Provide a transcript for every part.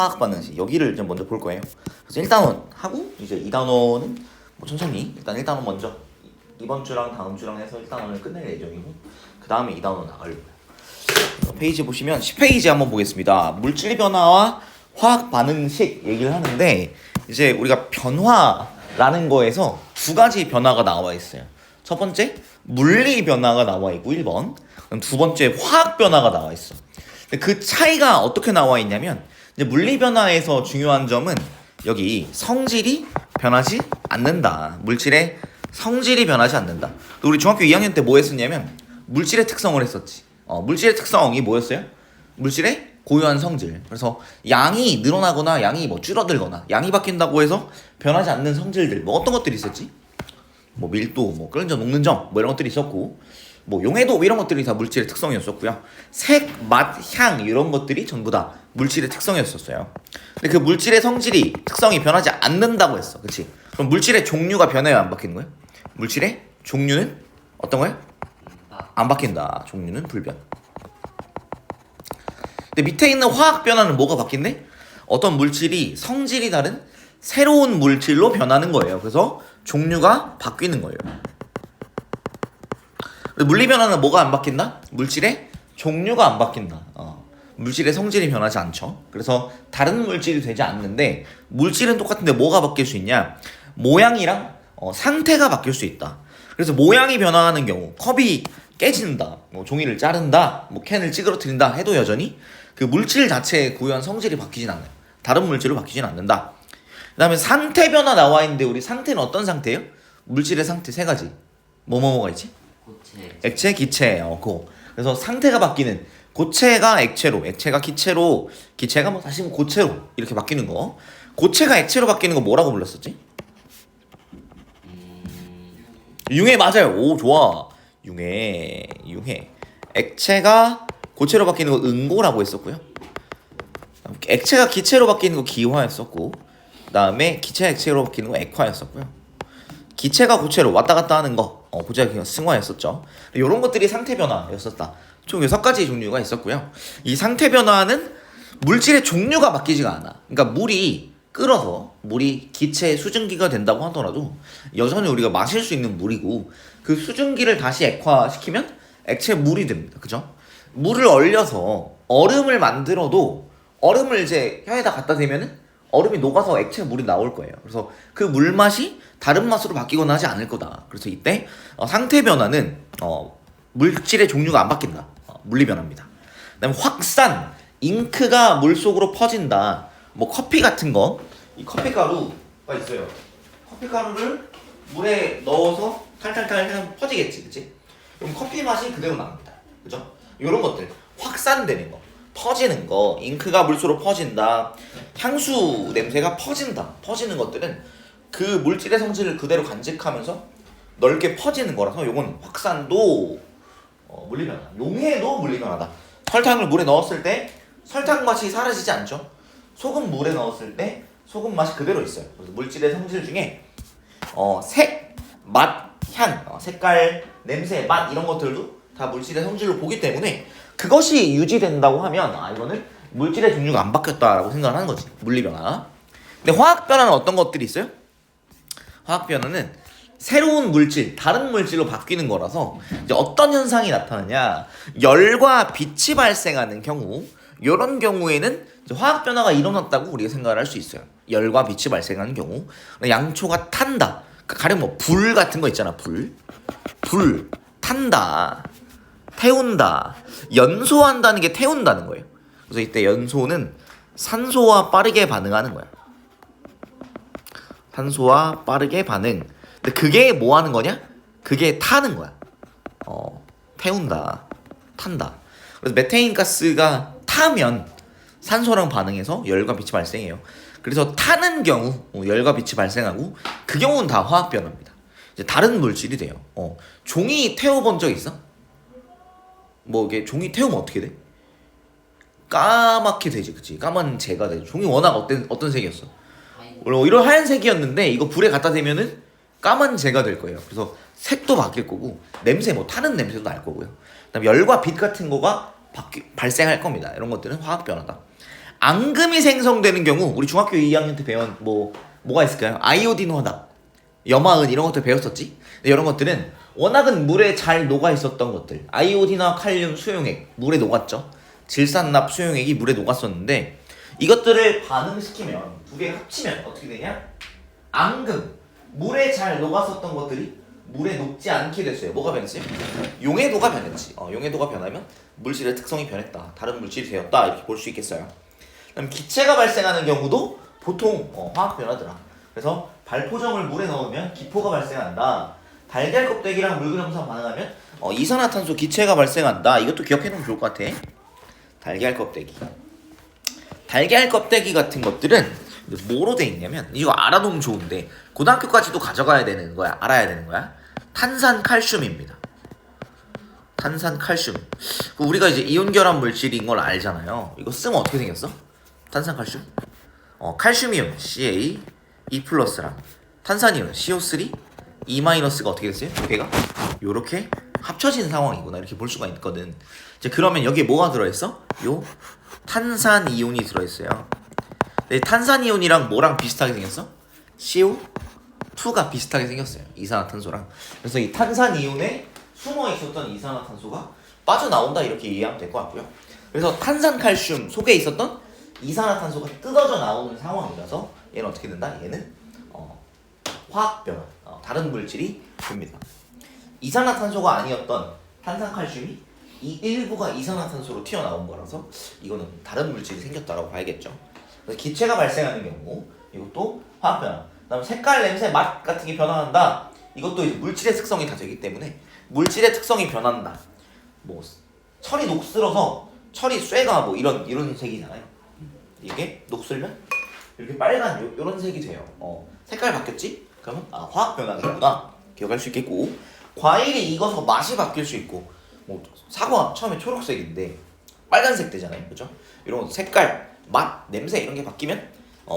화학 반응식 여기를 좀 먼저 볼 거예요. 그래서 1단원 하고 이제 2단원은 뭐 천천히 일단 1단원 먼저 이번 주랑 다음 주랑 해서 1단원을 끝낼 예정이고 그 다음에 2단원 나가려고요. 페이지 보시면 10페이지 한번 보겠습니다. 물질 변화와 화학 반응식 얘기를 하는데 이제 우리가 변화라는 거에서 두 가지 변화가 나와 있어요. 첫 번째 물리 변화가 나와 있고 1번. 그럼 두 번째 화학 변화가 나와 있어. 근데 그 차이가 어떻게 나와 있냐면 이제 물리 변화에서 중요한 점은 여기 성질이 변하지 않는다. 물질의 성질이 변하지 않는다. 또 우리 중학교 2학년 때 뭐 했었냐면 물질의 특성을 했었지. 물질의 특성이 뭐였어요? 물질의 고유한 성질. 그래서 양이 늘어나거나 양이 뭐 줄어들거나 양이 바뀐다고 해서 변하지 않는 성질들 뭐 어떤 것들이 있었지? 뭐 밀도, 뭐 끓는 점, 녹는 점 뭐 이런 것들이 있었고 뭐 용해도 뭐 이런 것들이 다 물질의 특성이었었고요. 색, 맛, 향 이런 것들이 전부 다 물질의 특성이었었어요. 근데 그 물질의 성질이 특성이 변하지 않는다고 했어. 그치? 그럼 물질의 종류가 변해야 안 바뀌는 거야? 물질의 종류는 어떤 거야? 안 바뀐다. 종류는 불변. 근데 밑에 있는 화학 변화는 뭐가 바뀐대? 어떤 물질이 성질이 다른 새로운 물질로 변하는 거예요. 그래서 종류가 바뀌는 거예요. 물리 변화는 뭐가 안 바뀐다? 물질의 종류가 안 바뀐다. 물질의 성질이 변하지 않죠. 그래서 다른 물질이 되지 않는데 물질은 똑같은데 뭐가 바뀔 수 있냐? 모양이랑 상태가 바뀔 수 있다. 그래서 모양이 변화하는 경우 컵이 깨진다, 뭐 종이를 자른다, 뭐 캔을 찌그러뜨린다 해도 여전히 그 물질 자체의 고유한 성질이 바뀌진 않아요. 다른 물질로 바뀌진 않는다. 그 다음에 상태 변화 나와 있는데 우리 상태는 어떤 상태예요? 물질의 상태 세 가지. 뭐가 있지? 고체, 액체, 기체. 그거. 그래서 상태가 바뀌는 고체가 액체로, 액체가 기체로, 기체가 뭐 다시 뭐 고체로 이렇게 바뀌는 거. 고체가 액체로 바뀌는 거 뭐라고 불렀었지? 융해. 맞아요. 오, 좋아. 융해. 액체가 고체로 바뀌는 거 응고라고 했었고요. 액체가 기체로 바뀌는 거 기화였었고, 그 다음에 기체가 액체로 바뀌는 거 액화였었고요. 기체가 고체로 왔다 갔다 하는 거, 고체가 승화였었죠. 이런 것들이 상태 변화였었다. 총 6가지 종류가 있었고요. 이 상태 변화는 물질의 종류가 바뀌지가 않아. 그러니까 물이 끓어서 물이 기체 수증기가 된다고 하더라도 여전히 우리가 마실 수 있는 물이고 그 수증기를 다시 액화시키면 액체 물이 됩니다. 그죠? 물을 얼려서 얼음을 만들어도 얼음을 이제 혀에다 갖다 대면은 얼음이 녹아서 액체 물이 나올 거예요. 그래서 그 물 맛이 다른 맛으로 바뀌거나 하지 않을 거다. 그래서 이때 상태 변화는 물질의 종류가 안 바뀐다. 물리 변화입니다. 그다음에 확산, 잉크가 물 속으로 퍼진다. 뭐 커피 같은 거, 이 커피 가루가 있어요. 커피 가루를 물에 넣어서 탈탈탈 퍼지겠지, 그치? 그럼 커피 맛이 그대로 납니다. 그죠? 이런 것들 확산되는 거, 퍼지는 거, 잉크가 물속으로 퍼진다, 향수 냄새가 퍼진다, 퍼지는 것들은 그 물질의 성질을 그대로 간직하면서 넓게 퍼지는 거라서 요건 확산도 물리 변화, 용해도 물리 변화다. 설탕을 물에 넣었을 때 설탕 맛이 사라지지 않죠. 소금 물에 넣었을 때 소금 맛이 그대로 있어요. 그래서 물질의 성질 중에 색, 맛, 향, 색깔, 냄새, 맛 이런 것들도 다 물질의 성질로 보기 때문에 그것이 유지된다고 하면 이거는 물질의 종류가 안 바뀌었다라고 생각을 하는 거지. 물리 변화. 근데 화학 변화는 어떤 것들이 있어요? 화학 변화는 새로운 물질, 다른 물질로 바뀌는 거라서 이제 어떤 현상이 나타나냐? 열과 빛이 발생하는 경우, 이런 경우에는 이제 화학 변화가 일어났다고 우리가 생각을 할 수 있어요. 열과 빛이 발생하는 경우, 양초가 탄다. 가령 뭐 불 같은 거 있잖아. 불 탄다, 태운다, 연소한다는 게 태운다는 거예요. 그래서 이때 연소는 산소와 빠르게 반응하는 거야. 산소와 빠르게 반응. 근데 그게 뭐 하는 거냐? 그게 타는 거야. 태운다, 탄다. 그래서 메테인 가스가 타면 산소랑 반응해서 열과 빛이 발생해요. 그래서 타는 경우 열과 빛이 발생하고 그 경우는 다 화학 변화입니다. 이제 다른 물질이 돼요. 종이 태워본 적 있어? 뭐 이게 종이 태우면 어떻게 돼? 까맣게 되지, 그치? 까만 재가 되죠. 종이 워낙 어떤 색이었어? 원래 이런 하얀색이었는데 이거 불에 갖다 대면은 까만 재가 될 거예요. 그래서 색도 바뀔 거고 냄새, 뭐 타는 냄새도 날 거고요. 그다음에 열과 빛 같은 거가 발생할 겁니다. 이런 것들은 화학 변화다. 앙금이 생성되는 경우 우리 중학교 2학년 때 배운 뭐가 있을까요? 아이오딘 화합, 염화은 이런 것들 배웠었지? 근데 이런 것들은 워낙은 물에 잘 녹아 있었던 것들, 아이오딘과 칼륨, 수용액 물에 녹았죠. 질산납, 수용액이 물에 녹았었는데 이것들을 반응시키면 두 개 합치면 어떻게 되냐? 앙금, 물에 잘 녹았었던 것들이 물에 녹지 않게 됐어요. 뭐가 변했어요? 용해도가 변했지. 용해도가 변하면 물질의 특성이 변했다. 다른 물질이 되었다. 이렇게 볼 수 있겠어요. 그다음 기체가 발생하는 경우도 보통 화학 변화더라. 그래서 발포점을 물에 넣으면 기포가 발생한다. 달걀 껍데기랑 물그름산 반응하면 이산화탄소 기체가 발생한다. 이것도 기억해놓으면 좋을 것 같아. 달걀 껍데기. 달걀 껍데기 같은 것들은 뭐로 돼 있냐면 이거 알아두면 좋은데 고등학교까지도 가져가야 되는 거야. 알아야 되는 거야. 탄산칼슘입니다. 탄산칼슘. 우리가 이제 이온결합 물질인 걸 알잖아요. 이거 쓰면 어떻게 생겼어? 탄산칼슘. 칼슘이온 Ca E+랑 탄산이온 CO3 E-가 어떻게 됐어요? 두 개가 요렇게 합쳐진 상황이구나. 이렇게 볼 수가 있거든. 이제 그러면 여기에 뭐가 들어있어? 요 탄산이온이 들어있어요. 근데 탄산이온이랑 뭐랑 비슷하게 생겼어? CO2가 비슷하게 생겼어요. 이산화탄소랑. 그래서 이 탄산이온에 숨어 있었던 이산화탄소가 빠져나온다. 이렇게 이해하면 될 것 같고요. 그래서 탄산칼슘 속에 있었던 이산화탄소가 뜯어져 나오는 상황이라서 얘는 어떻게 된다? 얘는 화학 변화, 다른 물질이 됩니다. 이산화탄소가 아니었던 탄산칼슘이 이 일부가 이산화탄소로 튀어나온 거라서 이거는 다른 물질이 생겼다라고 봐야겠죠. 그래서 기체가 발생하는 경우 이것도 화학 변화. 그다음 색깔, 냄새, 맛 같은 게 변화한다. 이것도 이제 물질의 특성이 다 되기 때문에 물질의 특성이 변한다. 철이 녹슬어서 철이 쇠가 이런 색이잖아요. 이게 녹슬면 이렇게 빨간 요런 색이 돼요. 색깔 바뀌었지? 그러면 화학 변화겠구나. 기억할 수 있겠고, 과일이 익어서 맛이 바뀔 수 있고, 사과 처음에 초록색인데 빨간색 되잖아요. 그죠? 이런 색깔, 맛, 냄새 이런 게 바뀌면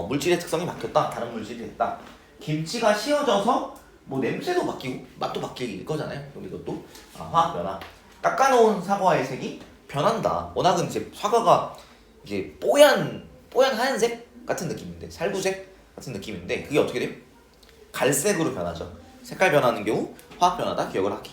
물질의 특성이 바뀌었다. 다른 물질이 됐다. 김치가 씌어져서 냄새도 바뀌고 맛도 바뀔 거잖아요. 그럼 이것도 화학 변화. 깎아놓은 사과의 색이 변한다. 워낙은 이제 사과가 이게 뽀얀 하얀색 같은 느낌인데, 살구색 같은 느낌인데 그게 어떻게 돼요? 갈색으로 변하죠. 색깔 변하는 경우 화학 변화다. 기억을 하기.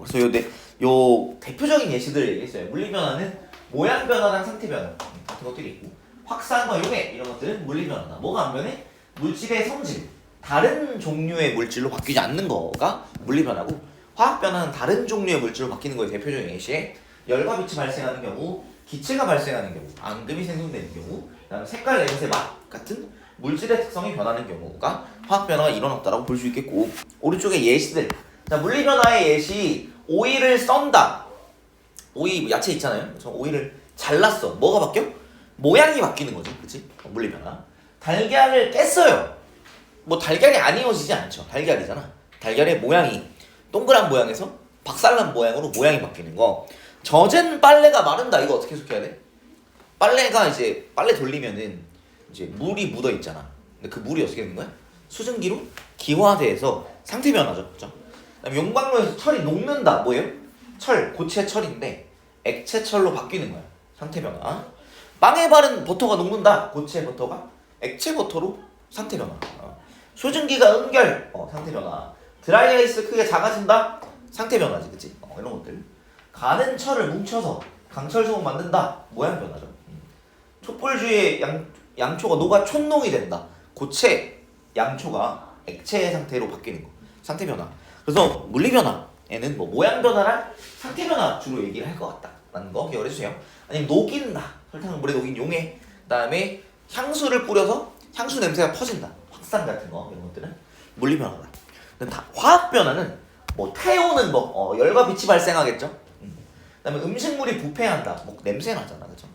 그래서 요 대표적인 예시들 얘기했어요. 물리 변화는 모양 변화랑 상태 변화 같은 것들이 있고, 확산과 용해 이런 것들은 물리 변화다. 뭐가 안 변해? 물질의 성질, 다른 종류의 물질로 바뀌지 않는 거가 물리 변화고, 화학 변화는 다른 종류의 물질로 바뀌는 거에 대표적인 예시에 열과 빛이 발생하는 경우, 기체가 발생하는 경우, 앙금이 생성되는 경우, 그다음에 색깔, 냄새, 맛 같은 물질의 특성이 변하는 경우가 화학 변화가 일어났다라고 볼 수 있겠고, 오른쪽에 예시들. 자, 물리 변화의 예시. 오이를 썬다. 오이 야채 있잖아요. 그래서 오이를 잘랐어. 뭐가 바뀌어? 모양이 바뀌는 거죠. 그치? 물리 변화. 달걀을 깼어요. 달걀이 아니어지지 않죠. 달걀이잖아. 달걀의 모양이 동그란 모양에서 박살난 모양으로 모양이 바뀌는 거. 젖은 빨래가 마른다. 이거 어떻게 해석해야 돼? 빨래가 이제 빨래 돌리면은 이제 물이 묻어 있잖아. 근데 그 물이 어떻게 되는 거야? 수증기로 기화돼서 상태 변화죠. 그죠? 그다음에 용광로에서 철이 녹는다. 뭐예요? 철, 고체 철인데 액체 철로 바뀌는 거야. 상태 변화. 빵에 바른 버터가 녹는다. 고체 버터가 액체 버터로 상태 변화. 수증기가 응결, 상태 변화. 드라이아이스 크게 작아진다. 상태 변화지, 그치? 이런 것들. 가는 철을 뭉쳐서 강철 소금 만든다. 모양 변화죠. 촛불 주위에 양초가 녹아 촛농이 된다. 고체 양초가 액체 상태로 바뀌는 거. 상태 변화. 그래서 물리 변화에는 모양 변화랑 상태 변화 주로 얘기를 할 것 같다라는 거 기억해 주세요. 아니면 녹인다. 설탕을 물에 녹인 용해. 그다음에 향수를 뿌려서 향수 냄새가 퍼진다. 확산 같은 거 이런 것들은 물리 변화다. 근데 화학 변화는 태우는 열과 빛이 발생하겠죠. 그다음에 음식물이 부패한다. 냄새 나잖아, 그죠?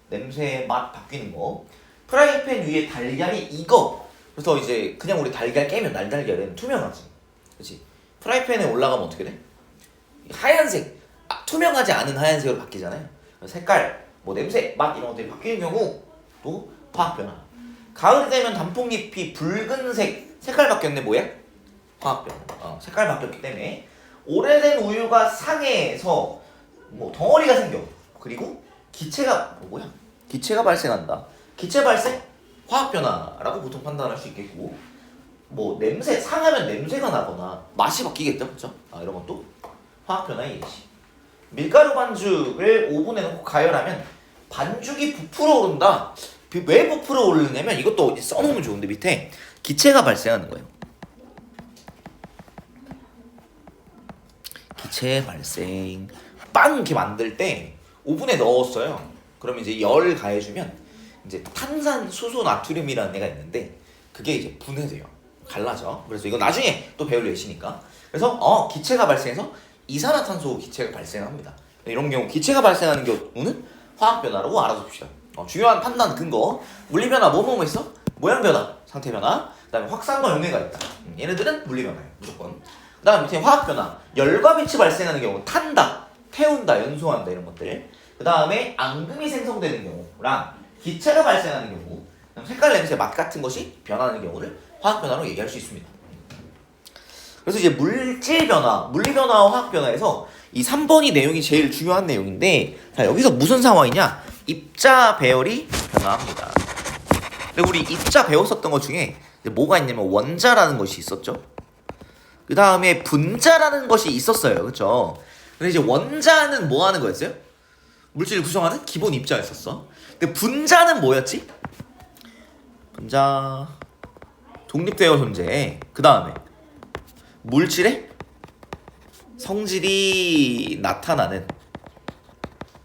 냄새, 맛 바뀌는 거. 프라이팬 위에 달걀이 익어. 그래서 이제 그냥 우리 달걀 깨면 날달걀은 투명하지, 그렇지? 프라이팬에 올라가면 어떻게 돼? 하얀색, 투명하지 않은 하얀색으로 바뀌잖아요. 색깔, 냄새, 맛 이런 것들이 바뀌는 경우 또 화학 변화. 가을 되면 단풍잎이 붉은색 색깔 바뀌었네. 뭐야? 화학 변화. 색깔 바뀌었기 때문에 오래된 우유가 상해서 덩어리가 생겨. 그리고 기체가 기체가 발생한다. 기체 발생? 화학 변화라고 보통 판단할 수 있겠고, 뭐 냄새, 상하면 냄새가 나거나 맛이 바뀌겠죠, 그렇죠? 이런 것도 화학 변화의 예시. 밀가루 반죽을 오븐에 넣고 가열하면 반죽이 부풀어 오른다. 왜 부풀어 오르냐면 이것도 써놓으면 좋은데 밑에 기체가 발생하는 거예요. 기체 발생. 빵 이렇게 만들 때 오븐에 넣었어요. 그러면 이제 열 가해주면 이제 탄산 수소 나트륨이라는 애가 있는데 그게 이제 분해돼요. 갈라져. 그래서 이거 나중에 또 배울 예시니까. 그래서 기체가 발생해서 이산화탄소 기체가 발생합니다. 이런 경우 기체가 발생하는 경우는 화학 변화라고 알아둡시다. 중요한 판단 근거. 물리 변화 뭐뭐 있어? 모양 변화, 상태 변화. 그다음에 확산과 용해가 있다. 얘네들은 물리 변화예요. 무조건. 그다음 밑에 화학 변화. 열과 빛이 발생하는 경우 탄다, 태운다, 연소한다 이런 것들. 그다음에 앙금이 생성되는 경우랑 기체가 발생하는 경우, 색깔, 냄새, 맛 같은 것이 변하는 경우를 화학 변화로 얘기할 수 있습니다. 그래서 이제 물질 변화, 물리 변화와 화학 변화에서 이 3번이 내용이 제일 중요한 내용인데, 자 여기서 무슨 상황이냐? 입자 배열이 변화합니다. 근데 우리 입자 배웠었던 것 중에 뭐가 있냐면 원자라는 것이 있었죠. 그 다음에 분자라는 것이 있었어요, 그렇죠? 근데 이제 원자는 뭐 하는 거였어요? 물질을 구성하는 기본 입자였었어. 근데 분자는 뭐였지? 분자 독립되어 존재해. 그 다음에 물질의 성질이 나타나는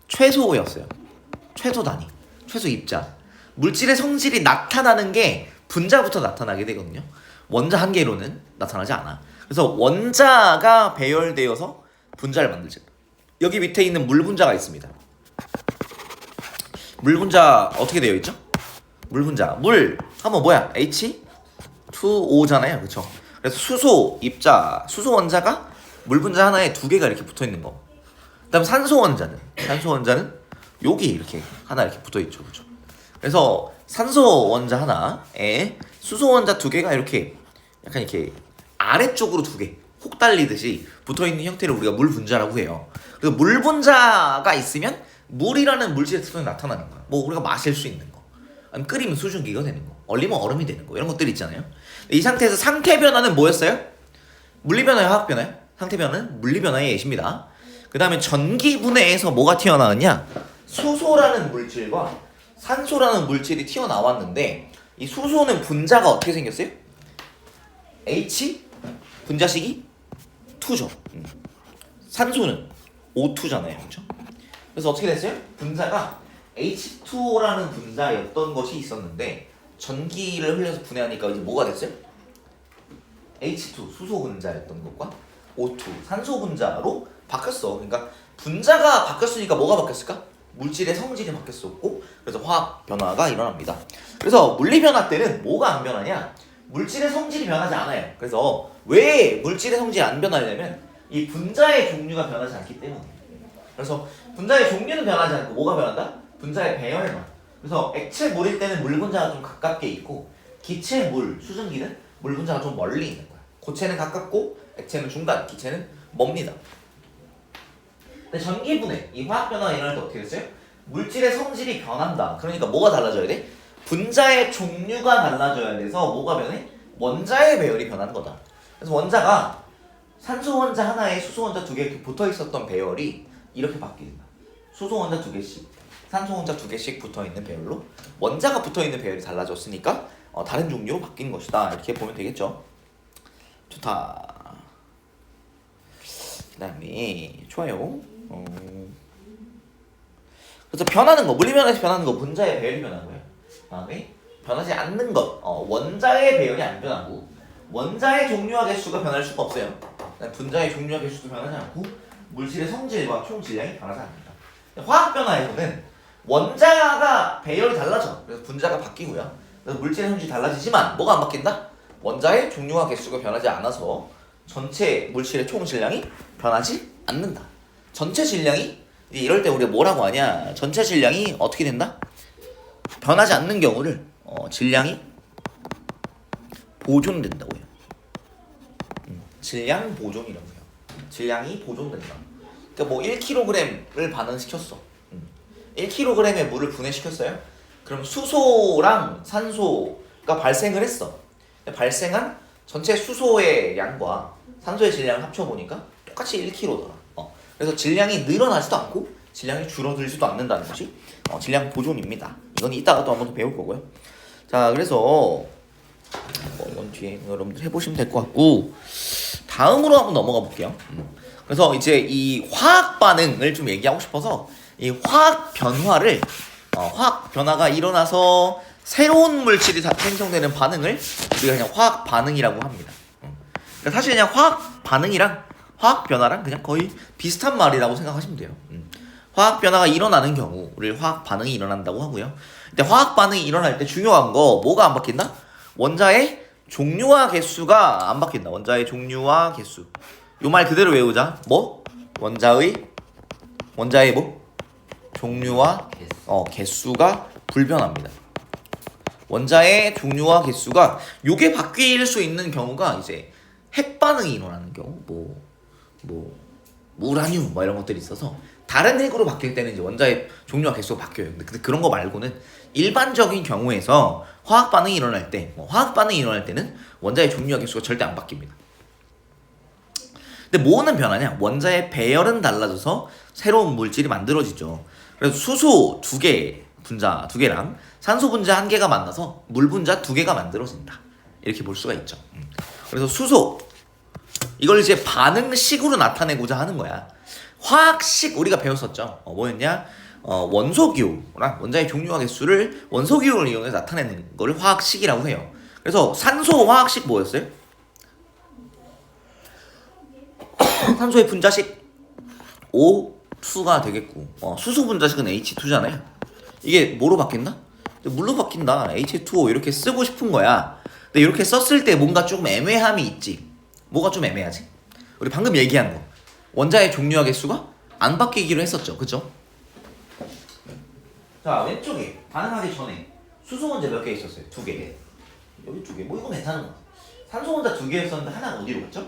최소였어요. 최소 단위, 최소 입자. 물질의 성질이 나타나는 게 분자부터 나타나게 되거든요. 원자 한 개로는 나타나지 않아. 그래서 원자가 배열되어서 분자를 만들죠. 여기 밑에 있는 물 분자가 있습니다. 물 분자 어떻게 되어 있죠? 물 분자. 물 하면 뭐야? H2O잖아요. 그렇죠? 그래서 수소 입자, 수소 원자가 물 분자 하나에 두 개가 이렇게 붙어 있는 거. 그다음 산소 원자는 여기 이렇게 하나 이렇게 붙어 있죠. 그렇죠? 그래서 산소 원자 하나에 수소 원자 두 개가 이렇게 약간 이렇게 아래쪽으로 두 개, 혹 달리듯이 붙어 있는 형태를 우리가 물 분자라고 해요. 그래서 물 분자가 있으면 물이라는 물질의 특성이 나타나는 거야. 뭐 우리가 마실 수 있는 거, 아니면 끓이면 수증기가 되는 거, 얼리면 얼음이 되는 거, 이런 것들이 있잖아요. 이 상태에서 상태 변화는 뭐였어요? 물리 변화예요, 화학 변화예요? 상태 변화는 물리 변화의 예시입니다. 그 다음에 전기 분해에서 뭐가 튀어나왔냐? 수소라는 물질과 산소라는 물질이 튀어나왔는데, 이 수소는 분자가 어떻게 생겼어요? H 분자식이 2죠. 산소는 O2잖아요, 그렇죠? 그래서 어떻게 됐어요? 분자가 H2O라는 분자였던 것이 있었는데 전기를 흘려서 분해하니까 이제 뭐가 됐어요? H2 수소 분자였던 것과 O2 산소 분자로 바뀌었어. 그러니까 분자가 바뀌었으니까 뭐가 바뀌었을까? 물질의 성질이 바뀌었었고, 그래서 화학 변화가 일어납니다. 그래서 물리 변화 때는 뭐가 안 변하냐? 물질의 성질이 변하지 않아요. 그래서 왜 물질의 성질이 안 변하냐면 이 분자의 종류가 변하지 않기 때문이에요. 그래서 분자의 종류는 변하지 않고 뭐가 변한다? 분자의 배열만. 그래서 액체 물일 때는 물 분자가 좀 가깝게 있고, 기체 물, 수증기는 물 분자가 좀 멀리 있는 거야. 고체는 가깝고 액체는 중간, 기체는 멉니다. 근데 전기 분해, 이 화학 변화가 일어날 때 어떻게 됐어요? 물질의 성질이 변한다. 그러니까 뭐가 달라져야 돼? 분자의 종류가 달라져야 돼서 뭐가 변해? 원자의 배열이 변하는 거다. 그래서 원자가 산소 원자 하나에 수소 원자 두 개 이렇게 붙어 있었던 배열이 이렇게 바뀐다. 수소 원자 두 개씩, 산소 원자 두 개씩 붙어 있는 배열로 원자가 붙어 있는 배열이 달라졌으니까 다른 종류로 바뀐 것이다. 이렇게 보면 되겠죠. 좋다. 그다음에 좋아요. 그래서 변하는 거, 물리 변화에서 변하는 거, 분자의 배열이 변하고요. 그다음에 변하지 않는 것, 원자의 배열이 안 변하고, 원자의 종류와 개수가 변할 수가 없어요. 분자의 종류와 개수도 변하지 않고, 물질의 성질과 총 질량이 변하지 않는다. 화학 변화에서는 원자가 배열이 달라져. 그래서 분자가 바뀌고요. 그래서 물질의 성질이 달라지지만 뭐가 안 바뀐다? 원자의 종류와 개수가 변하지 않아서 전체 물질의 총 질량이 변하지 않는다. 전체 질량이, 이럴 때 우리가 뭐라고 하냐? 전체 질량이 어떻게 된다? 변하지 않는 경우를 질량이 보존된다고 해요. 질량 보존이라고 해요. 질량이 보존된다. 그러니까 뭐 1kg을 반응시켰어. 1kg의 물을 분해시켰어요. 그럼 수소랑 산소가 발생을 했어. 발생한 전체 수소의 양과 산소의 질량을 합쳐보니까 똑같이 1kg더라. 그래서 질량이 늘어나지도 않고 질량이 줄어들지도 않는다는 것이 질량 보존입니다. 이건 이따가 또 한 번 더 배울 거고요. 자, 그래서 이건 뒤에 여러분들 해보시면 될 것 같고, 다음으로 한번 넘어가 볼게요. 그래서 이제 이 화학 반응을 좀 얘기하고 싶어서, 이 화학 변화를 화학 변화가 일어나서 새로운 물질이 생성되는 반응을 우리가 그냥 화학 반응이라고 합니다. 그러니까 사실 그냥 화학 반응이랑 화학 변화랑 그냥 거의 비슷한 말이라고 생각하시면 돼요. 화학 변화가 일어나는 경우를 화학 반응이 일어난다고 하고요. 근데 화학 반응이 일어날 때 중요한 거 뭐가 안 바뀐다? 원자의 종류와 개수가 안 바뀐다. 원자의 종류와 개수. 요 말 그대로 외우자. 뭐? 원자의 뭐? 종류와 개수가 불변합니다. 원자의 종류와 개수가 요게 바뀔 수 있는 경우가 이제 핵 반응이 일어나는 경우, 우라늄 이런 것들이 있어서 다른 핵으로 바뀔 때는 이제 원자의 종류와 개수가 바뀌어요. 근데 그런 거 말고는 일반적인 경우에서 화학 반응이 일어날 때는 원자의 종류와 개수가 절대 안 바뀝니다. 근데 뭐는 변하냐? 원자의 배열은 달라져서 새로운 물질이 만들어지죠. 그래서 수소 2개 분자 2개랑 산소 분자 1개가 만나서 물 분자 2개가 만들어진다. 이렇게 볼 수가 있죠. 그래서 수소 이걸 이제 반응식으로 나타내고자 하는 거야. 화학식 우리가 배웠었죠. 뭐였냐? 원소기호랑 원자의 종류와 개수를 원소기호를 이용해서 나타내는 걸 화학식이라고 해요. 그래서 산소 화학식 뭐였어요? 산소의 분자식 O2가 되겠고, 수소 분자식은 H2잖아요. 이게 뭐로 바뀐다? 물로 바뀐다. H2O 이렇게 쓰고 싶은 거야. 근데 이렇게 썼을 때 뭔가 조금 애매함이 있지. 뭐가 좀 애매하지? 우리 방금 얘기한 거. 원자의 종류와 개수가 안 바뀌기로 했었죠. 그죠? 자, 왼쪽에 반응하기 전에 수소 원자 몇 개 있었어요? 2개. 여기 2개. 뭐 이거 괜찮은 거. 산소 원자 2개였었는데 하나가 어디로 갔죠?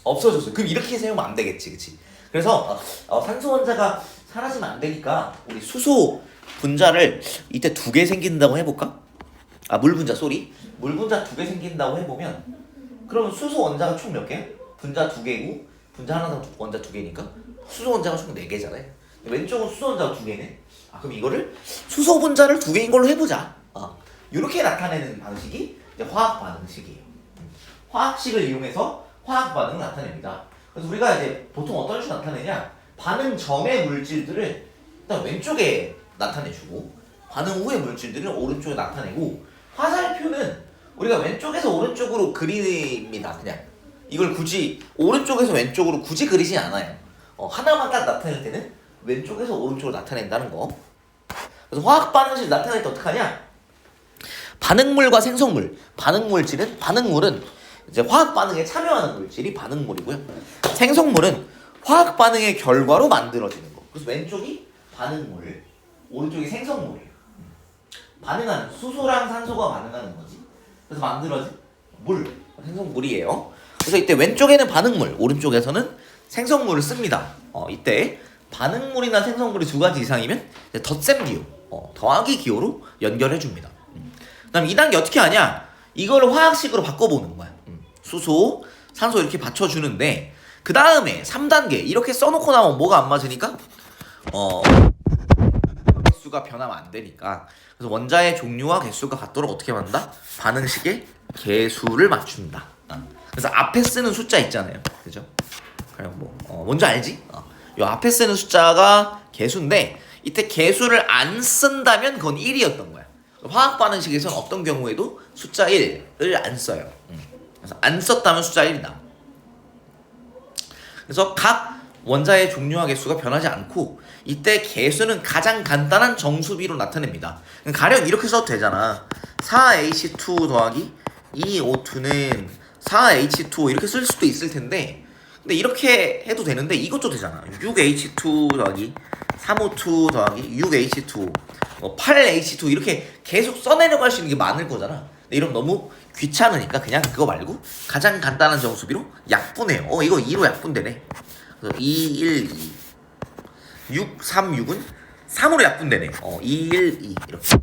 없어졌어요. 그럼 이렇게 세우면 안 되겠지, 그치? 그래서 산소 원자가 사라지면 안 되니까 우리 수소 분자를 이때 2개 생긴다고 해볼까? 물 분자, 물 분자 2개 생긴다고 해보면, 그러면 수소 원자가 총 몇 개야? 분자 2개고 분자 하나당 원자 2개니까 수소 원자가 총 4개잖아요. 왼쪽은 수소 원자가 2개네. 그럼 이거를 수소 분자를 2개인 걸로 해보자. 이렇게 나타내는 방식이 이제 화학 반응식이에요. 화학식을 이용해서 화학 반응을 나타냅니다. 그래서 우리가 이제 보통 어떤 식으로 나타내냐? 반응 전의 물질들을 일단 왼쪽에 나타내주고, 반응 후의 물질들을 오른쪽에 나타내고, 화살표는 우리가 왼쪽에서 오른쪽으로 그립니다. 그냥 이걸 굳이 오른쪽에서 왼쪽으로 굳이 그리진 않아요. 하나만 딱 나타낼 때는 왼쪽에서 오른쪽으로 나타낸다는 거. 그래서 화학 반응식을 나타낼 때 어떡하냐? 반응물과 생성물, 반응물은 이제 화학 반응에 참여하는 물질이 반응물이고요. 생성물은 화학 반응의 결과로 만들어지는 거. 그래서 왼쪽이 반응물, 오른쪽이 생성물이에요. 반응하는 수소랑 산소가 반응하는 거지. 그래서 만들어진 생성물이에요. 그래서 이때 왼쪽에는 반응물, 오른쪽에서는 생성물을 씁니다. 이때 반응물이나 생성물이 2가지 이상이면 덧셈 기호, 더하기 기호로 연결해 줍니다. 그다음 2단계 어떻게 하냐? 이걸 화학식으로 바꿔보는 거야. 수소, 산소 이렇게 받쳐주는데, 그 다음에 3단계 이렇게 써놓고 나면 뭐가 안 맞으니까 개수가 변하면 안 되니까, 그래서 원자의 종류와 개수가 같도록 어떻게 만든다? 반응식의 개수를 맞춘다. 그래서 앞에 쓰는 숫자 있잖아요, 그죠? 그냥 뭔지 알지? 요 앞에 쓰는 숫자가 개수인데, 이때 개수를 안 쓴다면 그건 1이었던 거야. 화학 반응식에서는 어떤 경우에도 숫자 1을 안 써요. 그래서 안 썼다면 숫자 1이다. 그래서 각 원자의 종류와 개수가 변하지 않고, 이때 개수는 가장 간단한 정수비로 나타냅니다. 가령 이렇게 써도 되잖아. 4H2 더하기 2O2는 4H2O 이렇게 쓸 수도 있을 텐데, 근데 이렇게 해도 되는데 이것도 되잖아. 6H2 더하기 3O2 더하기 6H2O 8H2 이렇게 계속 써내려갈 수 있는 게 많을 거잖아. 근데 이러면 너무 귀찮으니까 그냥 그거 말고 가장 간단한 정수비로 약분해요. 이거 2로 약분되네. 그래서 2, 1, 2 6, 3, 6은 3으로 약분되네. 2, 1, 2 이렇게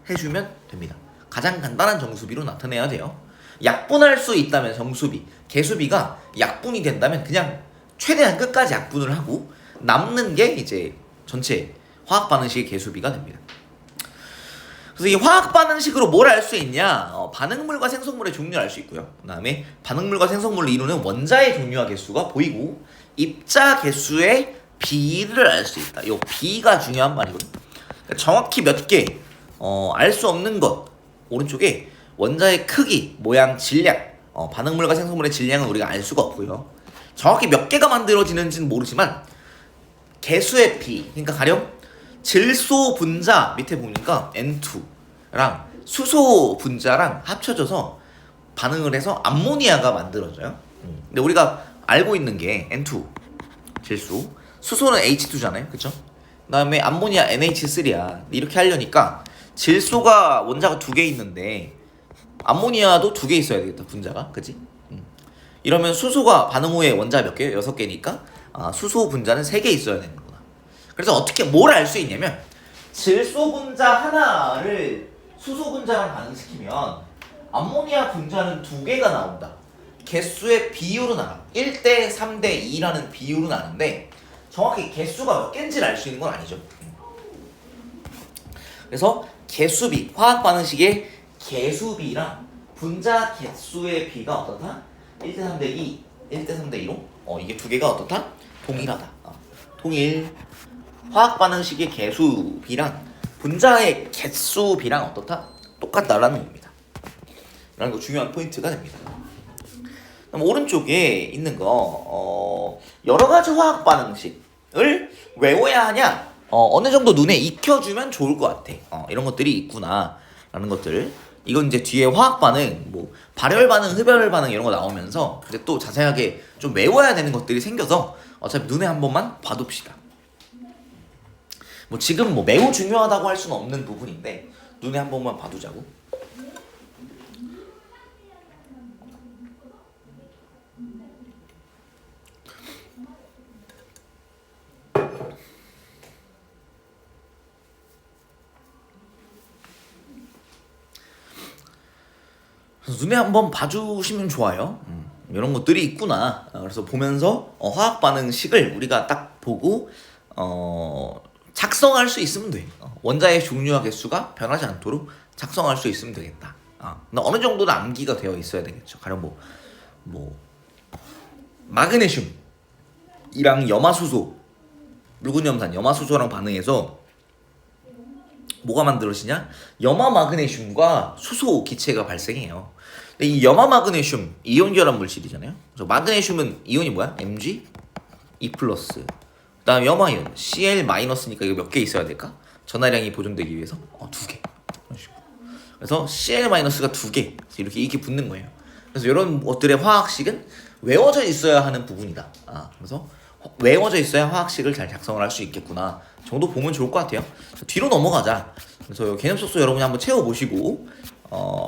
해주면 됩니다. 가장 간단한 정수비로 나타내야 돼요. 약분할 수 있다면 정수비, 개수비가 약분이 된다면 그냥 최대한 끝까지 약분을 하고 남는 게 이제 전체 화학 반응식의 개수비가 됩니다. 그래서 이 화학 반응식으로 뭘 알 수 있냐? 반응물과 생성물의 종류를 알 수 있고요. 그 다음에 반응물과 생성물을 이루는 원자의 종류와 개수가 보이고 입자 개수의 비를 알 수 있다. 이 비가 중요한 말이거든요. 그러니까 정확히 몇 개, 알 수 없는 것 오른쪽에 원자의 크기, 모양, 질량, 반응물과 생성물의 질량은 우리가 알 수가 없고요. 정확히 몇 개가 만들어지는지는 모르지만 개수의 비, 그러니까 가령 질소 분자 밑에 보니까 N2랑 수소 분자랑 합쳐져서 반응을 해서 암모니아가 만들어져요. 근데 우리가 알고 있는 게 N2 질소, 수소는 H2잖아요, 그쵸? 그 다음에 암모니아 NH3야. 이렇게 하려니까 질소가 원자가 2개 있는데 암모니아도 2개 있어야 되겠다, 분자가, 그치? 이러면 수소가 반응 후에 원자 몇 개예요? 6개니까 수소 분자는 3개 있어야 되는 거다. 그래서 어떻게 뭘 알 수 있냐면 질소 분자 하나를 수소 분자랑 반응시키면 암모니아 분자는 2개가 나온다. 개수의 비율은 알아. 1대 3대 2라는 비율은 아는데 정확히 개수가 몇 개인지를 알 수 있는 건 아니죠. 그래서 개수비, 화학 반응식의 개수비랑 분자 개수의 비가 어떻다? 1대 3대 2, 1대 3대 2로 이게 2개가 어떻다? 동일하다. 동일. 화학 반응식의 개수비랑 분자의 개수비랑 어떻다? 똑같다라는 겁니다. 라는 거 중요한 포인트가 됩니다. 그럼 오른쪽에 있는 거 여러 가지 화학 반응식을 외워야 하냐? 어느 정도 눈에 익혀주면 좋을 것 같아. 이런 것들이 있구나 라는 것들. 이건 이제 뒤에 화학 반응, 뭐 발열 반응, 흡열 반응 이런 거 나오면서 이제 또 자세하게 좀 외워야 되는 것들이 생겨서 어차피 눈에 한 번만 봐둡시다. 뭐 지금 뭐 매우 중요하다고 할 수는 없는 부분인데 눈에 한 번만 봐두자고. 눈에 한번 봐주시면 좋아요. 이런 것들이 있구나. 그래서 보면서 화학 반응식을 우리가 딱 보고 작성할 수 있으면 돼. 원자의 종류와 개수가 변하지 않도록 작성할 수 있으면 되겠다. 근데 어느 정도는 암기가 되어 있어야 되겠죠. 가령 뭐 마그네슘이랑 염화수소, 묽은염산, 염화수소랑 반응해서 뭐가 만들어지냐? 염화 마그네슘과 수소 기체가 발생해요. 근데 이 염화 마그네슘 이온 결합 물질이잖아요. 그래서 마그네슘은 이온이 뭐야? Mg 2+. 그다음 염화이온 Cl-니까 이거 몇 개 있어야 될까? 전하량이 보존되기 위해서 2개. 그래서 Cl-가 2개 이렇게 붙는 거예요. 그래서 이런 것들의 화학식은 외워져 있어야 하는 부분이다. 그래서 외워져 있어야 화학식을 잘 작성을 할 수 있겠구나 정도 보면 좋을 것 같아요. 뒤로 넘어가자. 그래서 개념 속소 여러분이 한번 채워보시고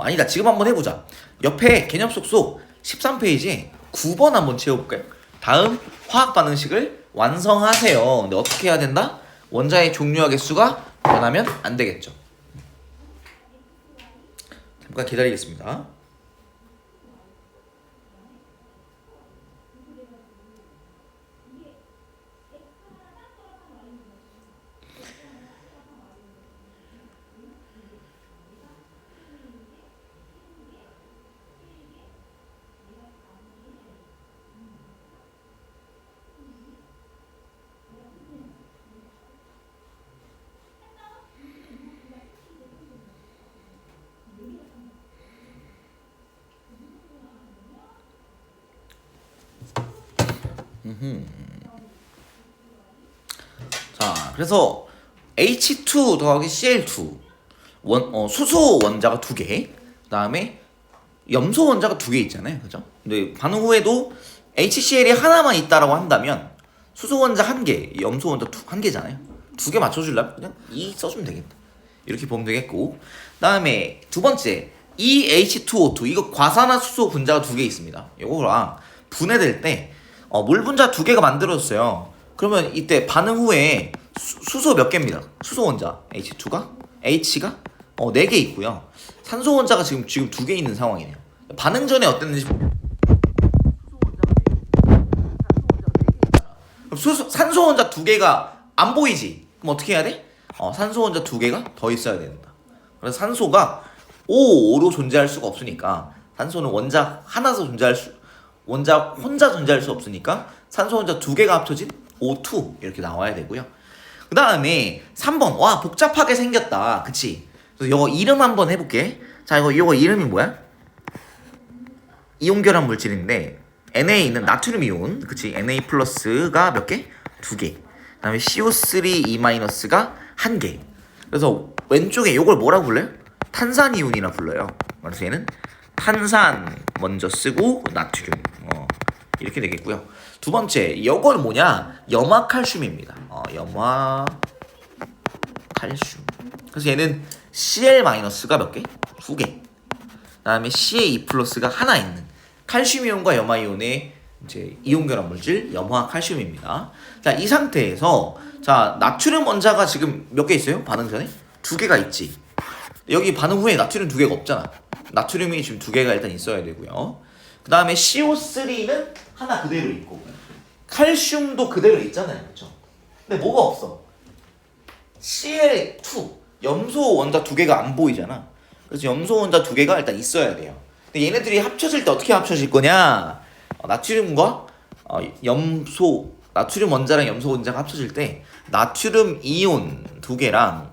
아니다 지금 한번 해보자. 옆에 개념 속소 13페이지에 9번 한번 채워볼까요? 다음 화학 반응식을 완성하세요. 근데 어떻게 해야 된다? 원자의 종류와 개수가 변하면 안 되겠죠. 잠깐 기다리겠습니다. 자, 그래서 H2 더하기 Cl2 수소 원자가 2개, 그 다음에 염소 원자가 2개 있잖아요, 그죠? 근데 반응 후에도 HCl이 하나만 있다라고 한다면 수소 원자 1개, 염소 원자 1개잖아요. 2개 맞춰주려면 그냥 2 써주면 되겠다. 이렇게 보면 되겠고, 그 다음에 두 번째 EH2O2 이거 과산화수소 분자가 2개 있습니다. 이거랑 분해될 때 물 분자 2개가 만들어졌어요. 그러면 이때 반응 후에 수소 몇 개입니다. 수소 원자 H2가 H가 4개 있고요. 산소 원자가 지금 2개 있는 상황이네요. 반응 전에 어땠는지 산소 원자 2개가 안 보이지? 그럼 어떻게 해야 돼? 산소 원자 2개가 더 있어야 된다. 그래서 산소가 O5로 존재할 수가 없으니까 산소는 원자 혼자 존재할 수 없으니까 산소 원자 2개가 합쳐진 O2 이렇게 나와야 되고요. 그 다음에 3번. 와, 복잡하게 생겼다. 그치? 그래서 이거 이름 한번 해볼게. 자, 이거 이름이 뭐야? 이온 결합 물질인데 NA는 나트륨 이온. 그치? Na 플러스가 몇 개? 2개. 그 다음에 CO3E-가 1개. 그래서 왼쪽에 이걸 뭐라고 불러요? 탄산이온이라 불러요. 그래서 얘는 탄산 먼저 쓰고 나트륨 이렇게 되겠고요. 두 번째, 이걸 뭐냐? 염화칼슘입니다. 염화칼슘. 그래서 얘는 Cl-가 몇 개? 2개. 그 다음에 Ca2+가 하나 있는 칼슘이온과 염화이온의 이제 이온 결합 물질 염화칼슘입니다. 자, 이 상태에서 자, 나트륨 원자가 지금 몇 개 있어요? 반응 전에? 2개가 있지. 여기 반응 후에 나트륨 2개가 없잖아. 나트륨이 지금 2개가 일단 있어야 되고요. 그 다음에 CO3는 하나 그대로 있고 칼슘도 그대로 있잖아요. 그렇죠? 근데 뭐가 없어? Cl2 염소 원자 2개가 안 보이잖아. 그래서 염소 원자 2개가 일단 있어야 돼요. 근데 얘네들이 합쳐질 때 어떻게 합쳐질 거냐? 나트륨과 나트륨 원자랑 염소 원자가 합쳐질 때 나트륨 이온 2개랑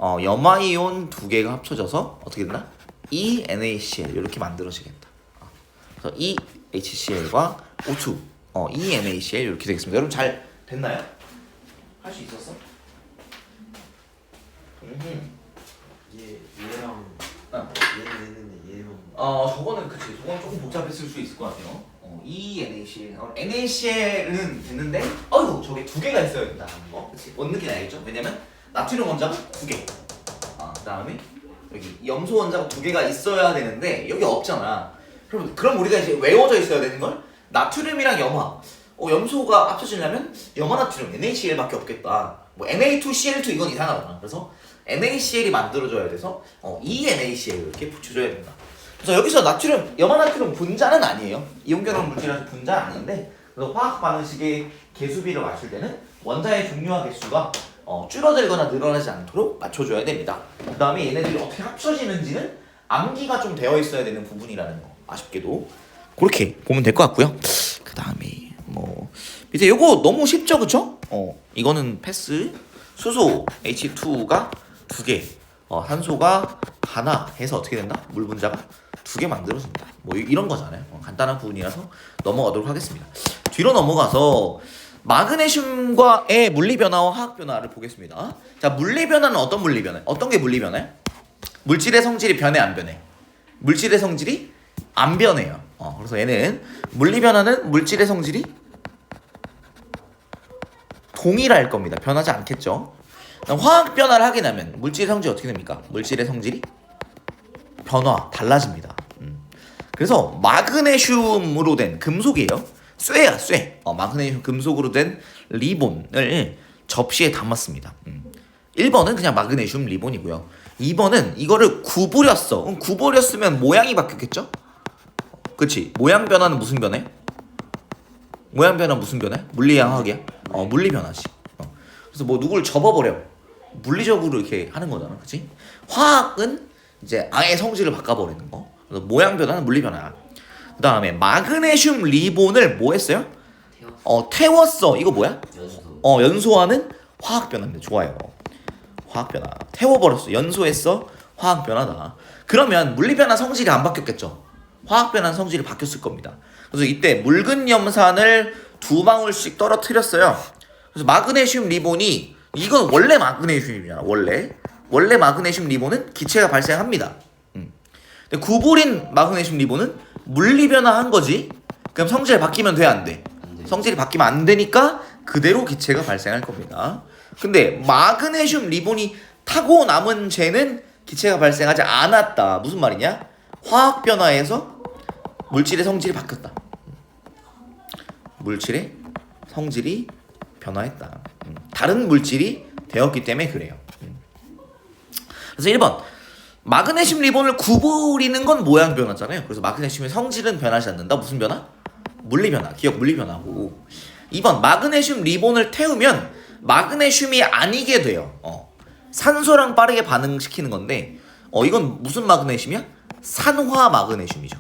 염화이온 2개가 합쳐져서 어떻게 된다? ENaCl 이렇게 만들어지겠다. 그래서 EHCl과 O2 ENaCl 이렇게 되겠습니다. 여러분 잘 됐나요? 할 수 있었어? 얘랑 얘는 저거는 그치. 저건 조금 복잡했을 수 있을 것 같아요. ENaCl NaCl은 됐는데 저게 2개가 있어야 된다. 그치. 뭔 느낌 알겠죠? 왜냐면 나트륨 원자가 2개. 그 다음에 여기 염소 원자가 2개가 있어야 되는데 여기 없잖아. 그럼 우리가 이제 외워져 있어야 되는 걸 나트륨이랑 염화. 염소가 합쳐지려면 염화나트륨 NaCl밖에 없겠다. 뭐 Na2Cl2 이건 이상하잖아. 그래서 NaCl이 만들어져야 돼서 ENaCl 이렇게 붙여줘야 된다. 그래서 여기서 나트륨, 염화나트륨 분자는 아니에요. 이온결합 물질이라서 분자는 아닌데 그래서 화학 반응식의 개수비를 맞출 때는 원자의 종류와 개수가 줄어들거나 늘어나지 않도록 맞춰줘야 됩니다. 그 다음에 얘네들이 어떻게 합쳐지는지는 암기가 좀 되어 있어야 되는 부분이라는 거. 아쉽게도 그렇게 보면 될 것 같고요. 그 다음에 밑에 요거 너무 쉽죠, 그쵸? 이거는 패스. 수소 H2가 2개, 산소가 하나 해서 어떻게 된다? 물 분자가 2개 만들어진다. 이런 거잖아요. 간단한 부분이라서 넘어가도록 하겠습니다. 뒤로 넘어가서 마그네슘과의 물리 변화와 화학 변화를 보겠습니다. 자, 물리 변화는 어떤 물리 변화? 어떤 게 물리 변화야? 물질의 성질이 변해 안 변해? 물질의 성질이 안 변해요. 그래서 얘는 물리 변화는 물질의 성질이 동일할 겁니다. 변하지 않겠죠. 화학 변화를 하게 되면 물질의 성질이 어떻게 됩니까? 물질의 성질이 달라집니다. 그래서 마그네슘으로 된 금속이에요. 쇠야, 쇠. 마그네슘 금속으로 된 리본을 접시에 담았습니다. 1번은 그냥 마그네슘 리본이고요. 2번은 이거를 구부렸어. 구부렸으면 모양이 바뀌었겠죠? 그치? 모양 변화는 무슨 변화야? 모양 변화 무슨 변화야? 물리야, 화학이야? 물리 변화지. 그래서 누구를 접어버려. 물리적으로 이렇게 하는 거잖아. 그치? 화학은 이제 아예 성질을 바꿔버리는 거. 그래서 모양 변화는 물리 변화야. 그 다음에 마그네슘 리본을 뭐 했어요? 태웠어. 이거 뭐야? 연소. 연소하는 화학 변화인데 좋아요. 화학 변화. 태워버렸어. 연소했어. 화학 변화다. 그러면 물리 변화 성질이 안 바뀌었겠죠? 화학 변화 성질이 바뀌었을 겁니다. 그래서 이때 묽은 염산을 2방울씩 떨어뜨렸어요. 그래서 마그네슘 리본이 이건 원래 마그네슘이잖아. 원래 마그네슘 리본은 기체가 발생합니다. 근데 구부린 마그네슘 리본은 물리 변화한 거지. 그럼 성질이 바뀌면 돼, 안 돼? 성질이 바뀌면 안 되니까 그대로 기체가 발생할 겁니다. 근데 마그네슘 리본이 타고 남은 쟤는 기체가 발생하지 않았다. 무슨 말이냐? 화학 변화에서 물질의 성질이 바뀌었다. 물질의 성질이 변화했다. 다른 물질이 되었기 때문에 그래요. 그래서 1번 마그네슘 리본을 구부리는 건 모양 변화잖아요. 그래서 마그네슘의 성질은 변하지 않는다. 무슨 변화? 물리 변화. 기억 물리 변화고. 2번 마그네슘 리본을 태우면 마그네슘이 아니게 돼요. 산소랑 빠르게 반응시키는 건데 이건 무슨 마그네슘이야? 산화 마그네슘이죠.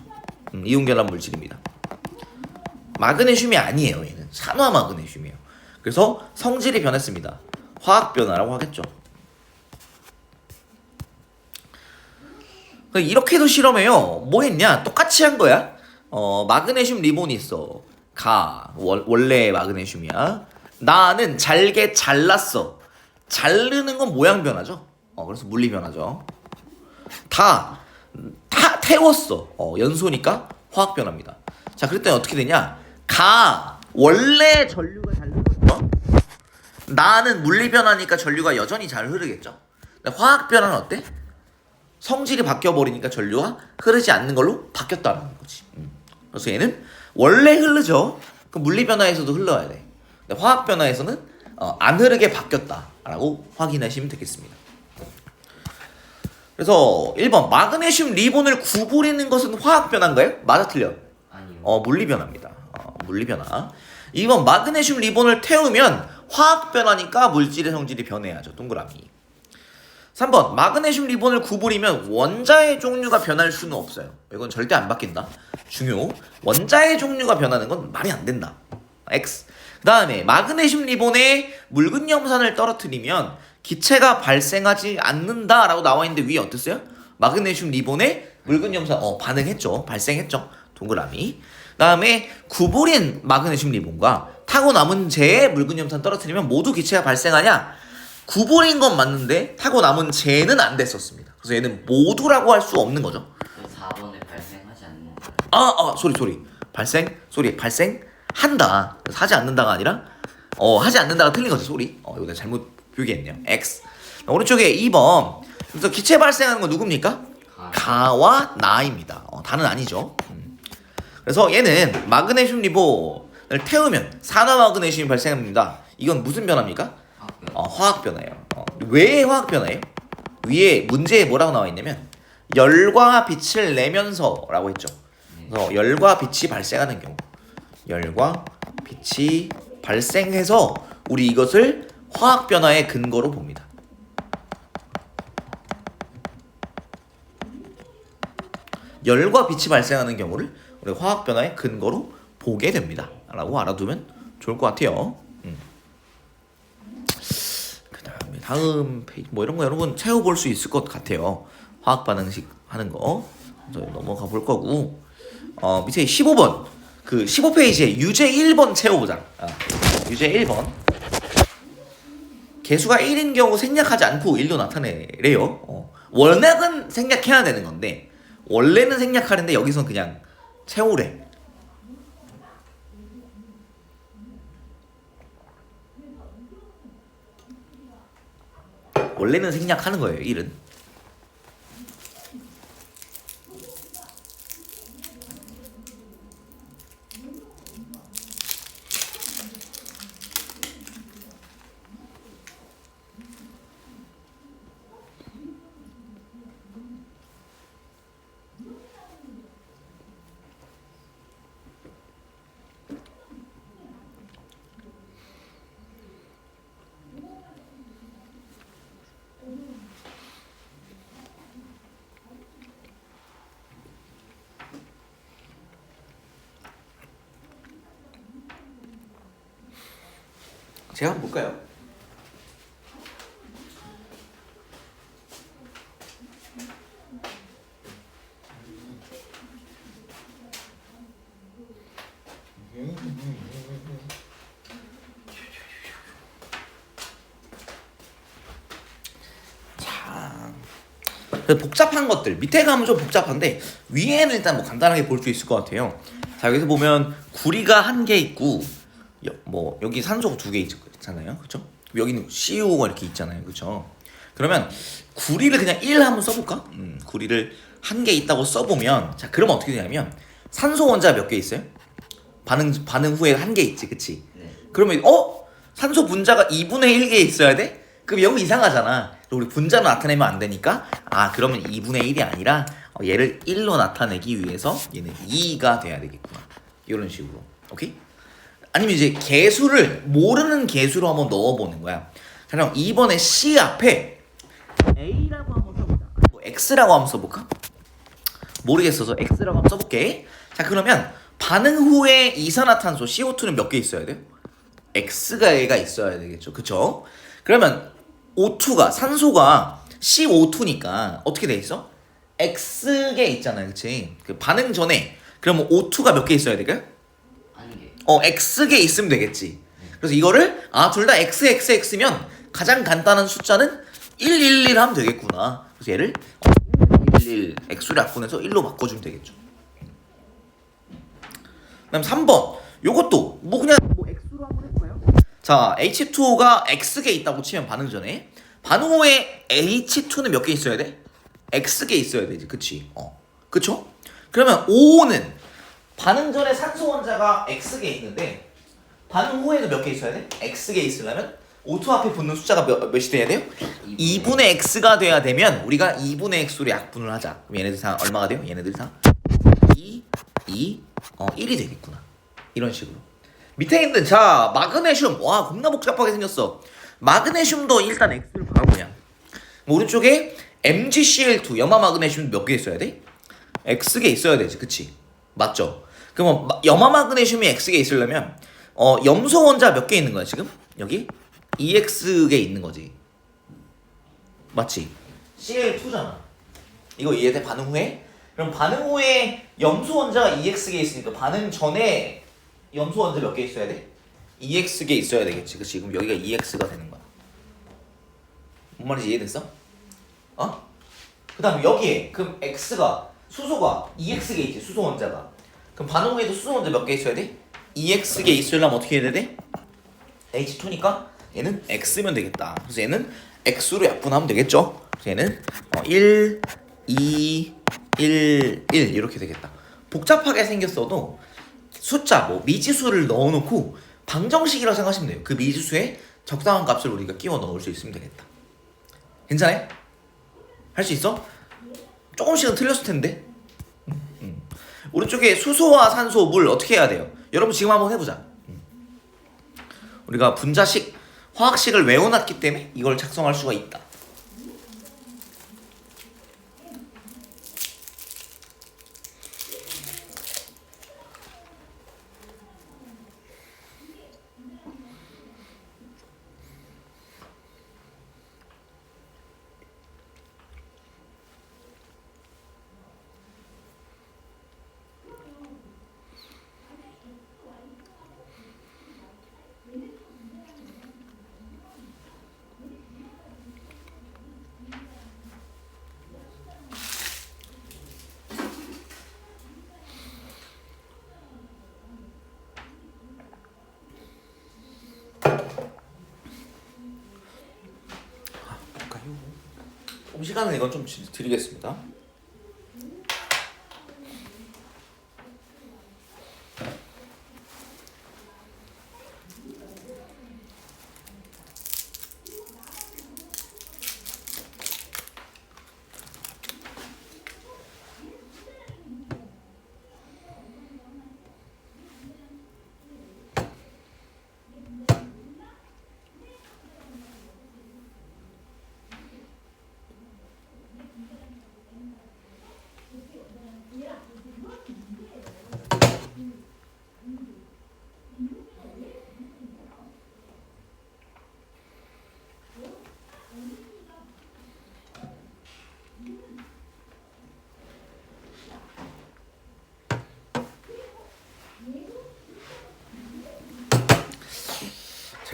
이온결합 물질입니다. 마그네슘이 아니에요. 얘는 산화 마그네슘이에요. 그래서 성질이 변했습니다. 화학 변화라고 하겠죠. 이렇게도 실험해요. 뭐 했냐? 똑같이 한 거야. 마그네슘 리본이 있어. 원래 마그네슘이야. 나는 잘게 잘랐어. 자르는 건 모양 변화죠. 그래서 물리 변화죠. 다 태웠어. 연소니까 화학 변화입니다. 자, 그랬더니 어떻게 되냐? 원래 전류가 잘 흐르죠. 나는 물리 변화니까 전류가 여전히 잘 흐르겠죠. 근데 화학 변화는 어때? 성질이 바뀌어버리니까 전류가 흐르지 않는 걸로 바뀌었다는 거지. 그래서 얘는 원래 흐르죠. 그 물리 변화에서도 흘러야 돼. 근데 화학 변화에서는 안 흐르게 바뀌었다라고 확인하시면 되겠습니다. 그래서 1번 마그네슘 리본을 구부리는 것은 화학 변화인가요? 맞아 틀려? 아니요. 물리 변화입니다. 물리 변화. 2번 마그네슘 리본을 태우면 화학 변화니까 물질의 성질이 변해야죠. 동그라미. 3번 마그네슘 리본을 구부리면 원자의 종류가 변할 수는 없어요. 이건 절대 안 바뀐다. 중요. 원자의 종류가 변하는 건 말이 안 된다. X. 그 다음에 마그네슘 리본에 묽은 염산을 떨어뜨리면 기체가 발생하지 않는다라고 나와 있는데 위에 어땠어요? 마그네슘 리본에 묽은 염산 반응했죠. 발생했죠. 동그라미. 그 다음에 구부린 마그네슘 리본과 타고 남은 재에 묽은 염산 떨어뜨리면 모두 기체가 발생하냐? 구부린 건 맞는데 타고 남은 재는 안 됐었습니다. 그래서 얘는 모두라고 할 수 없는 거죠. 4번에 발생하지 않는다. 발생한다. 그래서 하지 않는다가 아니라 하지 않는다가 틀린 거죠. 이거 내가 잘못 표기했네요. X. 오른쪽에 2번. 그래서 기체 발생하는 건 누굽니까? 가와 나입니다. 다는 아니죠. 그래서 얘는 마그네슘 리본을 태우면 산화 마그네슘이 발생합니다. 이건 무슨 변화입니까? 화학 변화예요. 왜 화학 변화예요? 위에 문제에 뭐라고 나와 있냐면 열과 빛을 내면서라고 했죠. 그래서 열과 빛이 발생하는 경우, 열과 빛이 발생해서 우리 이것을 화학 변화의 근거로 봅니다. 열과 빛이 발생하는 경우를 우리 화학 변화의 근거로 보게 됩니다. 라고 알아두면 좋을 것 같아요. 그다음에 다음 페이지 뭐 이런 거 여러분 채워볼 수 있을 것 같아요. 화학 반응식 하는 거 넘어가 볼 거고 밑에 15번 그 15페이지에 유제 1번 채워보자. 유제 1번 개수가 1인 경우 생략하지 않고 1로 나타내래요. 원액은 생략해야 되는 건데 원래는 생략하는데 여기선 그냥 채우래. 원래는 생략하는 거예요. 1은. 제가 한번 볼까요? 복잡한 것들 밑에 가면 좀 복잡한데 위에는 일단 뭐 간단하게 볼 수 있을 것 같아요. 자, 여기서 보면 구리가 한 개 있고 뭐 여기 산소가 2개 있잖아요, 그렇죠? 여기는 CO가 이렇게 있잖아요, 그렇죠? 그러면 구리를 그냥 1 한번 써볼까? 구리를 한 개 있다고 써보면 자, 그러면 어떻게 되냐면 산소 원자 몇 개 있어요? 반응 후에 한 개 있지, 그치? 네. 그러면 산소 분자가 2분의 1개 있어야 돼? 그럼 여기 이상하잖아. 우리 분자로 나타내면 안 되니까 그러면 2분의 1이 아니라 얘를 1로 나타내기 위해서 얘는 2가 돼야 되겠구나. 이런 식으로. 오케이? 아니면 이제 개수를 모르는 개수로 한번 넣어보는 거야. 자, 그럼 2번에 C 앞에 A라고 한번 써보자. 뭐 X라고 한번 써볼까? 모르겠어서 X라고 한번 써볼게. 자, 그러면 반응 후에 이산화탄소 CO2는 몇 개 있어야 돼요? X가 있어야 되겠죠. 그쵸? 그러면 O2가 산소가 CO2니까 어떻게 돼 있어? X개 있잖아요. 그치? 그 반응 전에 그러면 O2가 몇 개 있어야 될까요? 한 개. X개 있으면 되겠지. 그래서 이거를 둘 다 XXX면 가장 간단한 숫자는 111 하면 되겠구나. 그래서 얘를 111 X를 약분해서 1로 바꿔주면 되겠죠. 그다음 3번 요것도 뭐 그냥 뭐 X로 한번 해볼까요? 자, H2가 X개 있다고 치면 반응 전에 반응 후에 H2는 몇 개 있어야 돼? X개 있어야 되지. 그치? 그쵸? 그러면 O는 반응 전에 산소 원자가 X개 있는데 반응 후에도 몇 개 있어야 돼? X개 있으려면 O2 앞에 붙는 숫자가 몇이 돼야 돼요? 2분의 X가 돼야 되면 우리가 2분의 X로 약분을 하자. 그럼 얘네들 다 얼마가 돼요? 얘네들 다 1이 되겠구나. 이런 식으로. 밑에 있는 자 마그네슘 와 겁나 복잡하게 생겼어. 마그네슘도 일단 X를 바로보냐. 오른쪽에 MgCl2 염화 마그네슘 몇 개 있어야 돼? X개 있어야 되지. 그치? 맞죠? 그럼 염화 마그네슘이 X개 있으려면 염소 원자 몇 개 있는 거야 지금? 여기? EX개 있는 거지. 맞지? Cl2잖아. 이거 이해돼? 반응 후에? 그럼 반응 후에 염소 원자가 EX개 있으니까 반응 전에 염소 원자 몇 개 있어야 돼? EX개 있어야 되겠지. 그치? 그럼 여기가 EX가 되는 거야. 뭔 말인지 이해됐어? 그 다음에 여기에 그럼 X가 수소가 EX개 있지. 수소 원자가. 그럼 반응 후에도 수소 원자 몇 개 있어야 돼? EX개 있으려면 어떻게 해야 돼? H2니까 얘는 X면 되겠다. 그래서 얘는 X로 약분하면 되겠죠. 그래서 얘는 1, 2, 1, 1 이렇게 되겠다. 복잡하게 생겼어도 숫자 뭐 미지수를 넣어놓고 방정식이라고 생각하시면 돼요. 그 미지수에 적당한 값을 우리가 끼워 넣을 수 있으면 되겠다. 괜찮아요? 할 수 있어? 조금씩은 틀렸을 텐데. 오른쪽에 수소와 산소, 물 어떻게 해야 돼요? 여러분 지금 한번 해보자. 우리가 분자식, 화학식을 외워놨기 때문에 이걸 작성할 수가 있다. 시간은 이건 좀 드리겠습니다.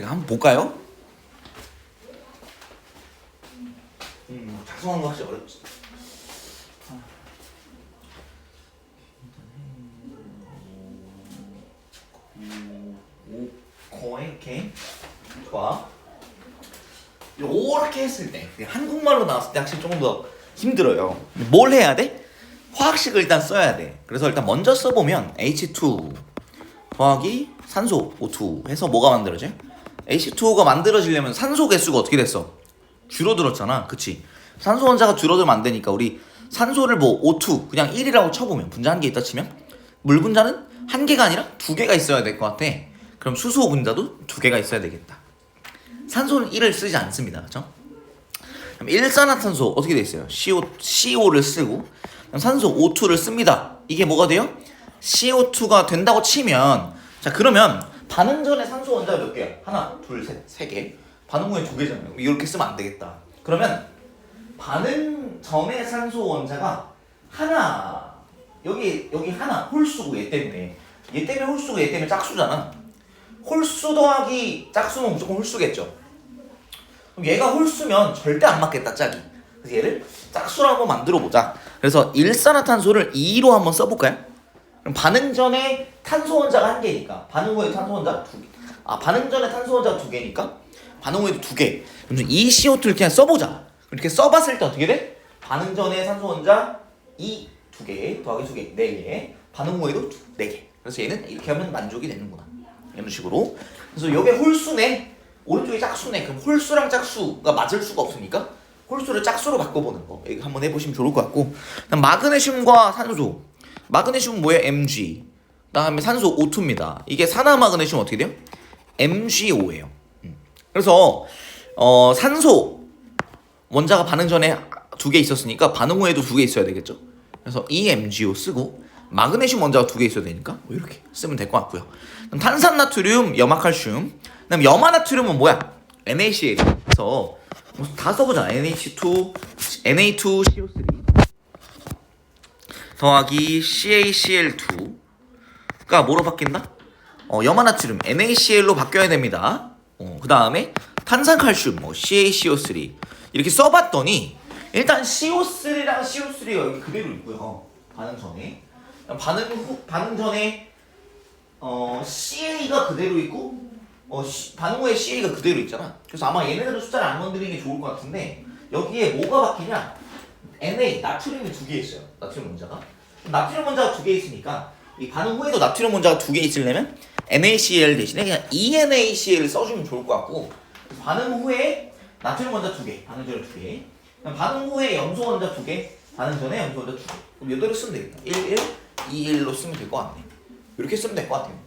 제가 한번 볼까요? 작성하는 거 확실히 어렵지. 이렇게 좋아. 이렇게 했을 때 한국말로 나왔을 때 확실히 조금 더 힘들어요. 뭘 해야 돼? 화학식을 일단 써야 돼. 그래서 일단 먼저 써보면 H2 더하기 산소 O2 해서 뭐가 만들어져요? H2O가 만들어지려면 산소 개수가 어떻게 됐어? 줄어들었잖아. 그치? 산소 원자가 줄어들면 안 되니까 우리 산소를 뭐 O2 그냥 1이라고 쳐보면 분자 한 개 있다 치면 물 분자는 한 개가 아니라 두 개가 있어야 될 것 같아. 그럼 수소 분자도 두 개가 있어야 되겠다. 산소는 1을 쓰지 않습니다. 그렇죠? 그럼 일산화탄소 어떻게 돼 있어요? CO를 쓰고 그럼 산소 O2를 씁니다. 이게 뭐가 돼요? CO2가 된다고 치면 자 그러면 반응 전에 산소 원자가 몇 개야? 하나, 둘, 셋, 세 개. 반응 후에 두 개잖아요. 이렇게 쓰면 안 되겠다. 그러면 반응 전에 산소 원자가 하나 여기 하나 홀수고 얘 때문에 홀수고 얘 때문에 짝수잖아. 홀수 더하기 짝수면 무조건 홀수겠죠. 그럼 얘가 홀수면 절대 안 맞겠다 짝이. 그래서 얘를 짝수로 한번 만들어 보자. 그래서 일산화탄소를 2로 한번 써볼까요? 그럼 반응 전에 탄소 원자가 한 개니까 반응 후에 탄소 원자 두 개. 반응 전에 탄소 원자가 두 개니까 반응 후에도 두 개. 그럼 이 CO2를 그냥 써보자. 이렇게 써봤을 때 어떻게 돼? 반응 전에 산소 원자 2 두 개 더하기 두 개, 네 개. 반응 후에도 네 개. 그래서 얘는 이렇게 하면 만족이 되는구나. 이런 식으로. 그래서 이게 홀수네. 오른쪽이 짝수네. 그럼 홀수랑 짝수가 맞을 수가 없으니까 홀수를 짝수로 바꿔보는 거. 이거 한번 해보시면 좋을 것 같고. 그다음 마그네슘과 산소. 마그네슘은 뭐예요? Mg. 그다음에 산소 O2입니다. 이게 산화마그네슘 어떻게 돼요? MgO예요. 그래서 산소 원자가 반응 전에 두 개 있었으니까 반응 후에도 두 개 있어야 되겠죠. 그래서 EMgO 쓰고 마그네슘 원자가 두 개 있어야 되니까 뭐 이렇게 쓰면 될 것 같고요. 그럼 탄산나트륨, 염화칼슘. 그다음 염화나트륨은 뭐야? NaCl. 그래서 다 써보자. Na2CO3 더하기 CaCl2가 뭐로 바뀐다? 염화나트륨 NaCl로 바뀌어야 됩니다. 그 다음에 탄산칼슘 CaCO3 이렇게 써봤더니 일단 CO3랑 CO3가 여기 그대로 있고요. 반응 전에 반응 전에 CA가 그대로 있고 반응 후에 CA가 그대로 있잖아. 그래서 아마 얘네들은 숫자를 안 건드리는 게 좋을 것 같은데 여기에 뭐가 바뀌냐? Na 나트륨이 두 개 있어요. 나트륨 원자가 두 개 있으니까 이 반응 후에도 나트륨 원자가 두 개 있으려면 NaCl 대신에 그냥 ENaCl 써주면 좋을 것 같고 반응 후에 나트륨 원자 두 개, 반응 전에 두 개. 반응 후에 염소 원자 두 개, 반응 전에 염소 원자 두 개. 그럼 이대로 쓰면 되겠다. 1, 1, 2, 1로 쓰면 될 것 같네. 이렇게 쓰면 될 것 같아요.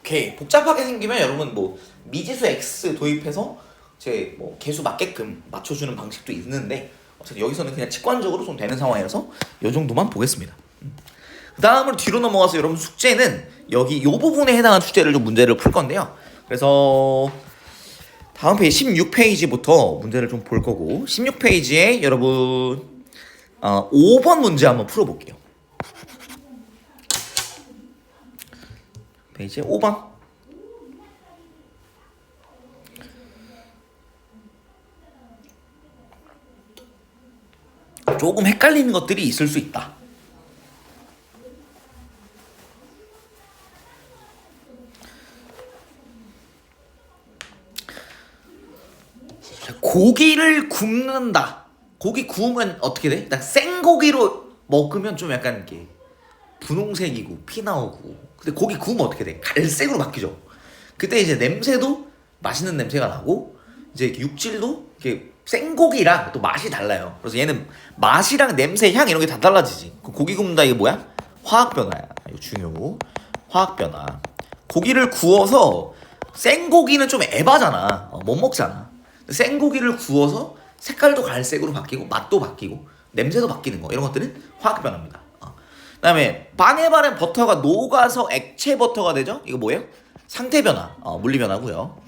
오케이. 복잡하게 생기면 여러분 뭐 미지수 X 도입해서 제 뭐 개수 맞게끔 맞춰주는 방식도 있는데 어쨌든 여기서는 그냥 직관적으로 좀 되는 상황이라서 이 정도만 보겠습니다. 그 다음으로 뒤로 넘어가서 여러분 숙제는 여기 요 부분에 해당하는 숙제를 좀 문제를 풀 건데요. 그래서 다음 페이지 16페이지부터 문제를 좀 볼 거고 16페이지에 여러분 5번 문제 한번 풀어볼게요. 페이지 5번. 조금 헷갈리는 것들이 있을 수 있다. 고기를 굽는다. 고기 구우면 어떻게 돼? 일단 생고기로 먹으면 좀 약간 이렇게 분홍색이고 피 나오고. 근데 고기 구우면 어떻게 돼? 갈색으로 바뀌죠. 그때 이제 냄새도 맛있는 냄새가 나고 이제 육질도 이렇게 생고기랑 또 맛이 달라요. 그래서 얘는 맛이랑 냄새, 향 이런 게 다 달라지지. 고기 굽는다 이게 뭐야? 화학 변화야. 이거 중요고. 화학 변화. 고기를 구워서 생고기는 좀 에바잖아. 못 먹잖아. 생고기를 구워서 색깔도 갈색으로 바뀌고 맛도 바뀌고 냄새도 바뀌는 거 이런 것들은 화학 변화입니다. 그다음에 바네바렌 버터가 녹아서 액체 버터가 되죠? 이거 뭐예요? 상태 변화, 물리 변화고요.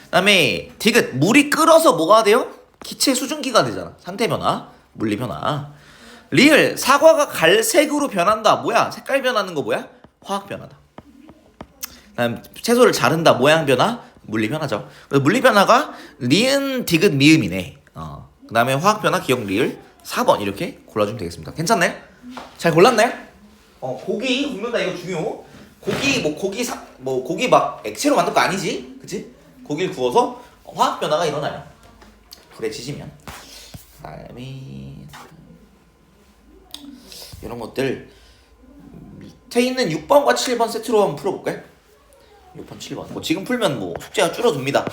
그다음에 디귿 물이 끓어서 뭐가 돼요? 기체 수증기가 되잖아. 상태 변화, 물리 변화. 리을 사과가 갈색으로 변한다. 뭐야? 색깔 변하는 거 뭐야? 화학 변화다. 그다음 채소를 자른다. 모양 변화, 물리 변화죠. 그래서 물리 변화가 리은, 디귿, 미음이네. 그다음에 화학 변화, 기억, 리을 4번 이렇게 골라주면 되겠습니다. 괜찮나요? 잘 골랐나요? 고기 굽는다 이거 중요. 고기 막 액체로 만든 거 아니지, 그치? 고기를 구워서 화학 변화가 일어나요. 불에 지지면. 그다음에 이런 것들 밑에 있는 6번과 7번 세트로 한번 풀어볼까요? 6번 7번 뭐 지금 풀면 뭐 숙제가 줄어듭니다.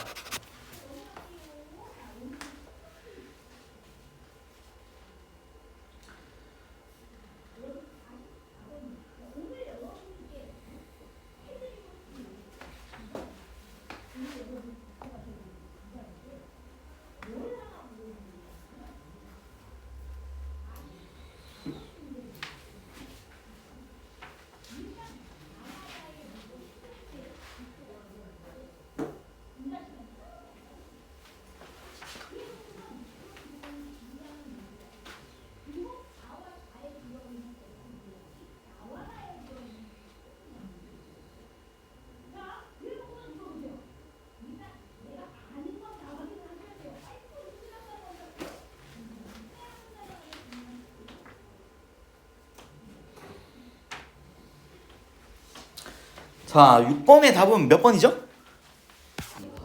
자, 6번의 답은 몇 번이죠?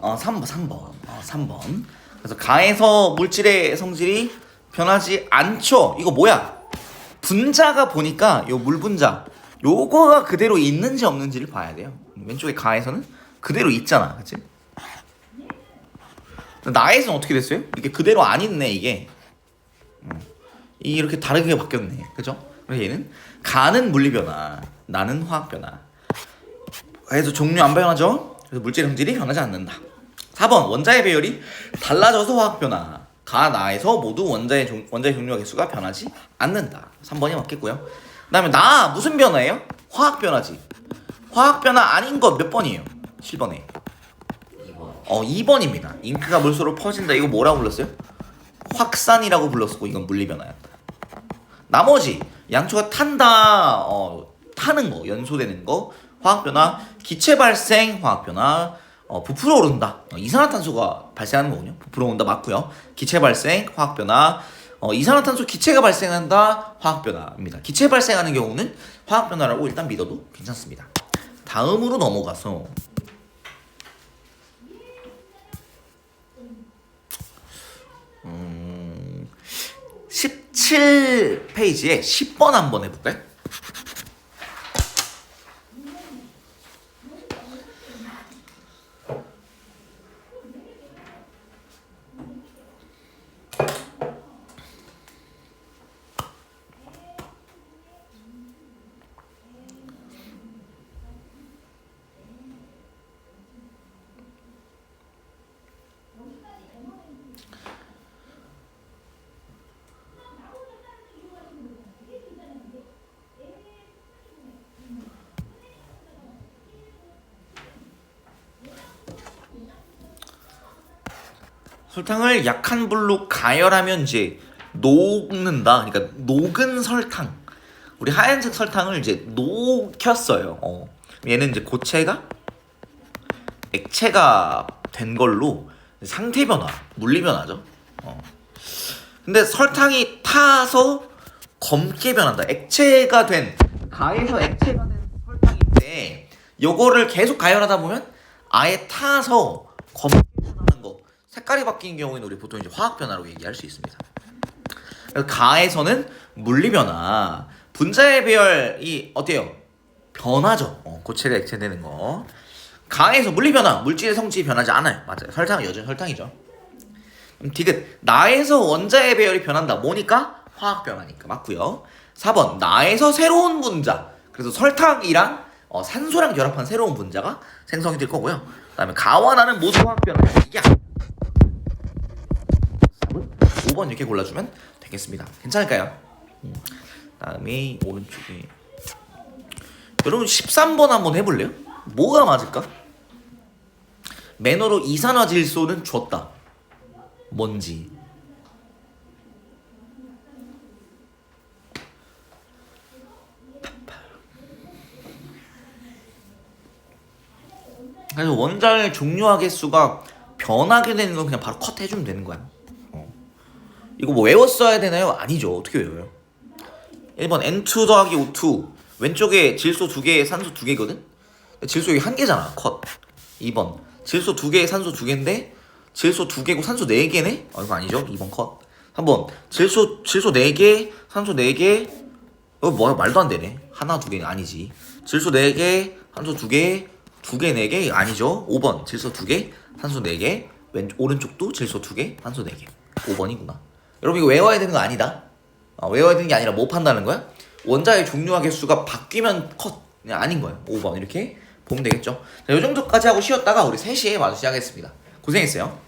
3번. 그래서 가에서 물질의 성질이 변하지 않죠. 이거 뭐야? 분자가 보니까 요 물분자 요거가 그대로 있는지 없는지를 봐야 돼요. 왼쪽에 가에서는 그대로 있잖아, 그치? 나에서는 어떻게 됐어요? 이게 그대로 안 있네, 이게. 이렇게 다르게 바뀌었네, 그죠? 그래서 얘는 가는 물리변화, 나는 화학변화. 그래서 종류 안 변하죠? 그래서 물질의 성질이 변하지 않는다. 4번 원자의 배열이 달라져서 화학변화. 가, 나에서 모두 원자의 종류와 개수가 변하지 않는다. 3번이 맞겠고요. 그 다음에 나 무슨 변화예요? 화학변화지. 화학변화 아닌 것 몇 번이에요? 7번에 2번. 2번입니다. 잉크가 물속으로 퍼진다. 이거 뭐라고 불렀어요? 확산이라고 불렀고 이건 물리변화야. 나머지 양초가 탄다. 타는 거, 연소되는 거, 화학변화, 기체 발생, 화학변화, 부풀어 오른다. 이산화탄소가 발생하는 거군요. 부풀어 오른다 맞고요. 기체 발생, 화학변화, 이산화탄소 기체가 발생한다, 화학변화입니다. 기체 발생하는 경우는 화학변화라고 일단 믿어도 괜찮습니다. 다음으로 넘어가서 17페이지에 10번 한번 해볼까요? 설탕을 약한 불로 가열하면 이제 녹는다. 그러니까 녹은 설탕. 우리 하얀색 설탕을 이제 녹였어요. 얘는 이제 고체가 액체가 된 걸로 상태 변화, 물리 변화죠. 근데 설탕이 타서 검게 변한다. 액체가 된 가에서 액체가 된 설탕인데 요거를 계속 가열하다 보면 아예 타서 검게 변하는 거. 색깔이 바뀌는 경우에는 우리 보통 이제 화학 변화라고 얘기할 수 있습니다. 그래서 가에서는 물리 변화, 분자의 배열이 어때요? 변하죠. 고체가 액체되는 거. 가에서 물리 변화, 물질의 성질이 변하지 않아요. 맞아요. 설탕은 여전히 설탕이죠. 디귿, 나에서 원자의 배열이 변한다. 뭐니까? 화학 변화니까. 맞고요. 4번, 나에서 새로운 분자. 그래서 설탕이랑 산소랑 결합한 새로운 분자가 생성이 될 거고요. 그 다음에 가와 나는 모두 화학 변화. 이게 5번 이렇게 골라주면 되겠습니다. 괜찮을까요? 다음에 오른쪽에 여러분 13번 한번 해볼래요? 뭐가 맞을까? 매너로 이산화질소는 줬다. 뭔지. 그래서 원자의 종류와 개수가 변하게 되는 건 그냥 바로 컷 해주면 되는 거야. 이거 뭐 외웠어야 되나요? 아니죠. 어떻게 외워요? 1번 N2 더하기 O2. 왼쪽에 질소 2개, 산소 2개거든? 질소 여기 1개잖아. 컷. 2번 질소 2개, 산소 2개인데 질소 2개고 산소 4개네? 이거 아니죠. 2번 컷. 3번 질소 4개, 산소 4개. 이거 뭐야? 말도 안 되네. 하나 2개는 아니지. 질소 4개, 산소 2개, 두 개, 네 개? 아니죠. 5번 질소 두 개, 산소 네 개. 오른쪽도 질소 두 개, 산소 네 개. 5번이구나. 여러분 이거 외워야 되는 거 아니다. 외워야 되는 게 아니라 뭐 판다는 거야? 원자의 종류와 개수가 바뀌면 컷. 그냥 아닌 거예요. 5번 이렇게 보면 되겠죠. 자, 요 정도까지 하고 쉬었다가 우리 3시에 마저 시작하겠습니다. 고생했어요.